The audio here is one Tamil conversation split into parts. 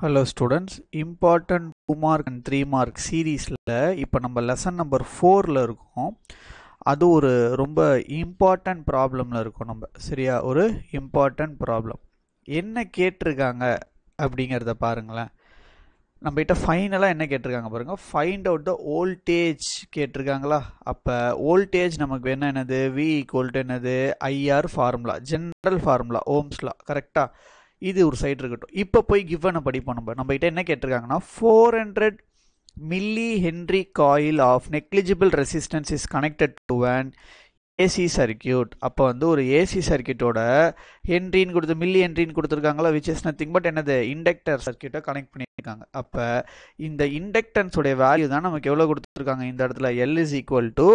Hello students, important 2 mark and 3 mark சீரீஸில் இப்போ நம்ம லெசன் நம்பர் 4ல் இருக்கோம். அது ஒரு ரொம்ப இம்பார்ட்டன்ட் ப்ராப்ளமில் இருக்கோம் நம்ம. சரியா, ஒரு இம்பார்ட்டன்ட் ப்ராப்ளம் என்ன கேட்டிருக்காங்க அப்படிங்கிறத பாருங்களேன். நம்மகிட்ட ஃபைனலாக என்ன கேட்டிருக்காங்க பாருங்க, ஃபைண்ட் அவுட் த வோல்டேஜ் கேட்டிருக்காங்களா. அப்போ வோல்டேஜ் நமக்கு என்னது, V ஈக்குவல் டு என்னது, IR ஃபார்முலா, ஜென்ரல் ஃபார்முலா, ஓம்ஸ்லா. கரெக்டாக, இது ஒரு சைடு இருக்கட்டும். இப்போ போய் கிவனை படிப்போம். நம்மகிட்ட என்ன கேட்டிருக்காங்கன்னா, 400 milli henry coil of negligible resistance is connected to an AC circuit. அப்போ வந்து ஒரு ஏசி சர்க்கியூட்டோட ஹென்ரின்னு கொடுத்து மில்லி ஹென்ரின்னு கொடுத்துருக்காங்களா, விச் இஸ் நத்திங் பட் என்னது, இண்டக்டர் சர்க்கியூட்டை கனெக்ட் பண்ணியிருக்காங்க. அப்போ இந்த இண்டக்டன்ஸோடைய வேல்யூ தான் நமக்கு எவ்வளோ கொடுத்துருக்காங்க இந்த இடத்துல, L இஸ் ஈக்குவல் டு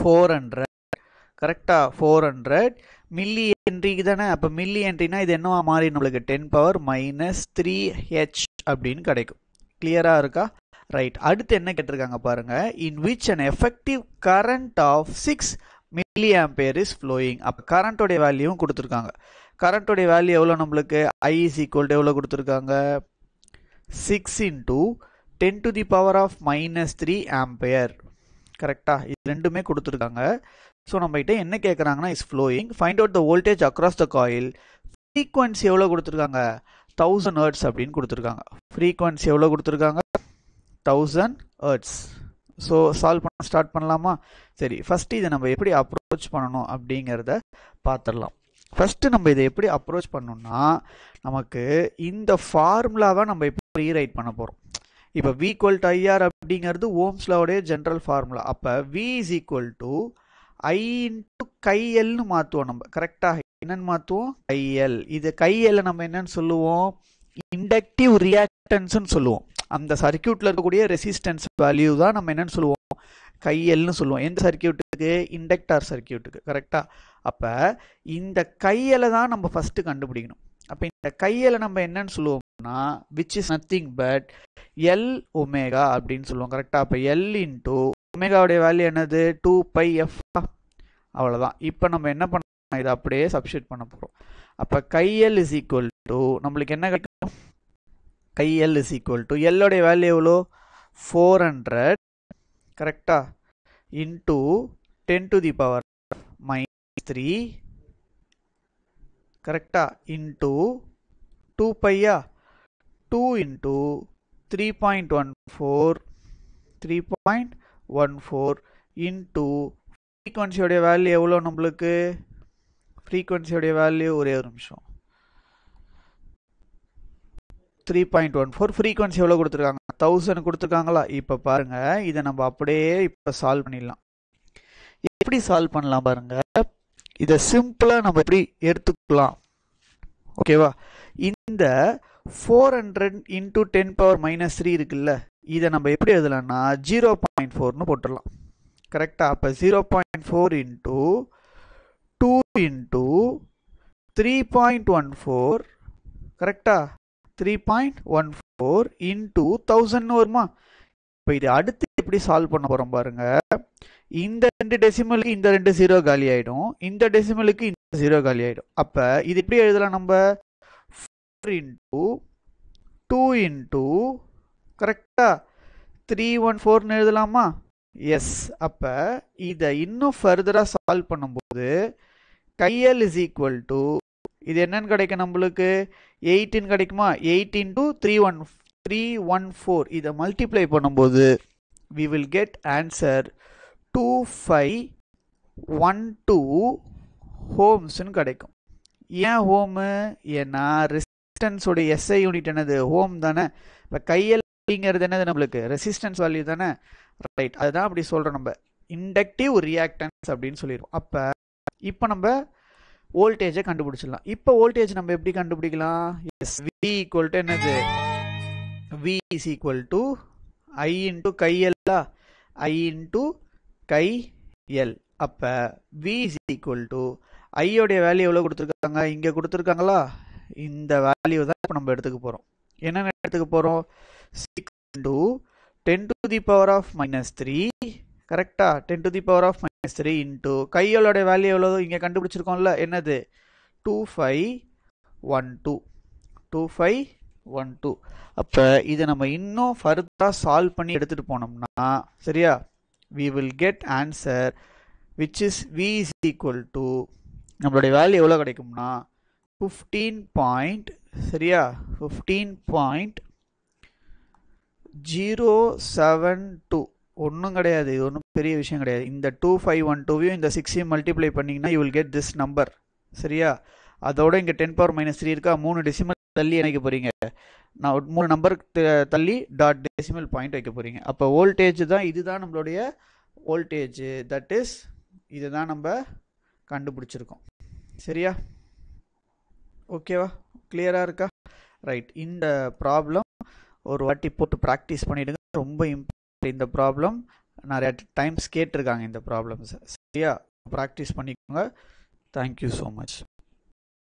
400. கரெக்டா, 400 மில்லி ஹென்ரிக்கு தானே. அப்போ மில்லி ஹென்ரினா இது என்னவா மாறி நம்மளுக்கு 10⁻³ அப்படின்னு கிடைக்கும். கிளியரா இருக்கா? ரைட். அடுத்து என்ன கேட்டிருக்காங்க பாருங்க, in which an effective current of 6 milli ampere is flowing. அப்போ கரண்ட்டோடைய வேல்யூவும் கொடுத்துருக்காங்க. கரண்ட்டோடைய வேல்யூ எவ்வளோ நம்மளுக்கு, I இஸ் ஈக்குவல் டு எவ்வளோ கொடுத்துருக்காங்க, 6 × 10⁻³ ஆம்பியர். கரெக்டா, இது ரெண்டுமே கொடுத்துருக்காங்க. ஸோ நம்மகிட்ட என்ன கேட்குறாங்கன்னா, is flowing, find out the voltage across the coil. Frequency எவ்வளோ கொடுத்துருக்காங்க, 1000 ஹெர்ட்ஸ் அப்படின்னு கொடுத்துருக்காங்க. ஃப்ரீக்வன்சி எவ்வளோ கொடுத்துருக்காங்க, 1000 ஹெர்ட்ஸ். ஸோ சால்வ் பண்ண ஸ்டார்ட் பண்ணலாமா? சரி, ஃபஸ்ட்டு இதை நம்ம எப்படி அப்ரோச் பண்ணணும் அப்படிங்கிறத பார்த்துடலாம். ஃபஸ்ட்டு நம்ம இதை எப்படி அப்ரோச் பண்ணணும்னா, நமக்கு இந்த ஃபார்முலாவை நம்ம இப்போ ரீரைட் பண்ண போகிறோம். இப்போ V ஈக்குவல் டு IR அப்படிங்கிறது ஓம்ஸ்லாவுடைய ஜென்ரல் ஃபார்முலா. அப்போ V is equal to I into கைஎல்னு மாற்றுவோம் நம்ம. கரெக்டாக, என்னன்னு மாற்றுவோம், கைஎல். இது கைஎல்ல நம்ம என்னன்னு சொல்லுவோம், இண்டக்டிவ் ரியாக்டன்ஸ்ன்னு சொல்லுவோம். அந்த சர்க்கியூட்டில் இருக்கக்கூடிய ரெசிஸ்டன்ஸ் வேல்யூ தான் நம்ம என்னன்னு சொல்லுவோம், கைஎல்னு சொல்லுவோம். எந்த சர்க்கியூட்டுக்கு, இண்டக்டார் சர்க்கியூட்டுக்கு. கரெக்டாக, அப்போ இந்த கையலை தான் நம்ம ஃபஸ்ட்டு கண்டுபிடிக்கணும். அப்போ இந்த கையலை நம்ம என்னன்னு சொல்லுவோம்னா, which is nothing but L omega அப்படின்னு சொல்லுவோம். கரெக்டாக, அப்போ L இன்ட்டு ஒமேகாவுடைய வேல்யூ என்னது, 2πf. அவ்வளோதான். இப்போ நம்ம என்ன பண்ண, இதை அப்படியே சப்ஸ்டியூட் பண்ண போகிறோம். அப்போ கைஎல் இஸ் ஈக்குவல் டு நம்மளுக்கு என்ன கிடைக்கும், கைஎல் இஸ் ஈக்குவல் டு எல்லோடைய வேல்யூ எவ்வளோ, 400. கரெக்டா, இன்ட்டு 10⁻³ கரெக்டா, இன்ட்டு 2π, 2 இன்ட்டு 3.14 இன்ட்டு ஃப்ரீக்வன்சியோடைய வேல்யூ எவ்வளோ நம்மளுக்கு, ஃப்ரீக்வன்சியோடைய வேல்யூ ஒரே ஒரு நிமிஷம், 3.14. ஃப்ரீக்வன்சி எவ்வளோ கொடுத்துருக்காங்க, 1000 கொடுத்துருக்காங்களா. இப்போ பாருங்க, இதை நம்ம அப்படியே இப்போ சால்வ் பண்ணிடலாம். எப்படி சால்வ் பண்ணலாம் பாருங்க, இதை சிம்பிளாக நம்ம எப்படி எடுத்துக்கலாம். ஓகேவா, இந்த 400 × 10⁻³ இருக்குல்ல, இதை நம்ம எப்படி எழுதலாம்னா 0.4ன்னு போட்டுடலாம். கரெக்டாக, அப்போ 0.4 இன்ட்டு 2 இன்ட்டு 3.14. கரெக்டாக, 3.14 இன்ட்டு 1000 வருமா. இப்போ இது அடுத்து எப்படி சால்வ் பண்ண போகிறோம் பாருங்க, இந்த 2 டெசிமலுக்கு இந்த 2 0 காலி ஆகிடும், இந்த டெசிமலுக்கு இந்த 0 காலி ஆகிடும். அப்போ இது எப்படி எழுதலாம் நம்ம, 4 இன்ட்டு 2 இன்ட்டு கரெக்டாக 314ன்னு எழுதலாமா. எஸ். அப்போ இதை இன்னும் ஃபர்தராக சால்வ் பண்ணும்போது கைஎல் இஸ் ஈக்குவல் டு இது என்னன்னு கிடைக்கும் நம்மளுக்கு, 18 கிடைக்குமா. 8 × 314 இதை மல்டிப்ளை பண்ணும்போது we will get answer 2512 ஓம்ஸ்ன்னு கிடைக்கும். ஏன் ஓமு, ஏன்னா ரெசிஸ்டன்ஸோட SI யூனிட் என்னது, ஓம் தானே. இப்போ கைஎல் அப்படிங்கிறது என்னது நம்மளுக்கு, ரெசிஸ்டன்ஸ் வேல்யூ தானே. ரைட், அதுதான் அப்படி சொல்கிறோம் நம்ம, இண்டக்டிவ் ரியாக்டன்ஸ் அப்படின்னு சொல்லிடுவோம். அப்போ இப்போ நம்ம வோல்டேஜை கண்டுபிடிச்சிடலாம். இப்போ வோல்டேஜ் நம்ம எப்படி கண்டுபிடிக்கலாம், எஸ், V ஈக்குவல் டு என்னது, V is equal to I into கைஎல்லா, I இன்ட்டு கைஎல். அப்போ V இஸ் ஈக்குவல் டு ஐயோடைய வேல்யூ எவ்வளோ கொடுத்துருக்காங்க, இங்கே கொடுத்துருக்காங்களா. இந்த வேல்யூ தான் இப்போ நம்ம எடுத்துக்க போகிறோம். என்னென்ன எடுத்துக்க போகிறோம், 6 × 10⁻³ கரெக்டா, 10⁻³ இன்ட்டு கையோட வேல்யூ எவ்வளோ இங்கே கண்டுபிடிச்சிருக்கோம்ல, என்னது 2512. 1 2. அப்போ இதை நம்ம இன்னும் ஃபர்தராக சால்வ் பண்ணி எடுத்துகிட்டு போனோம்னா சரியா we will get answer which is v is equal to நம்மளுடைய வேல்யூ எவ்வளோ கிடைக்கும்னா 15 சரியா 15.072 ஒன்றும் கிடையாது, இது ஒன்றும் பெரிய விஷயம் கிடையாது. இந்த 2512 இந்த 6 மல்டிப்ளை பண்ணிங்கன்னா you will get this number சரியா. அதோட இங்கே 10⁻³ இருக்கா, 3 டெசிமல் தள்ளி இணைக்க போகிறீங்க. நான் 3 நம்பருக்கு தள்ளி டாட் டெசிமல் பாயிண்ட் வைக்க போகிறீங்க. அப்போ வோல்டேஜ் தான், இதுதான் நம்மளுடைய வோல்டேஜ், தட் இஸ் இதுதான் நம்ம கண்டுபிடிச்சிருக்கோம் சரியா. ஓகேவா, கிளியராக இருக்கா? ரைட், இந்த ப்ராப்ளம் ஒரு வாட்டி போட்டு ப்ராக்டிஸ் பண்ணிவிடுங்க, ரொம்ப இம்பார்ட்டன்ட். இந்த ப்ராப்ளம் நிறைய டைம்ஸ் கேட்டிருக்காங்க இந்த ப்ராப்ளம்ஸ் சரியா, ப்ராக்டிஸ் பண்ணிக்கோங்க. Thank you so much.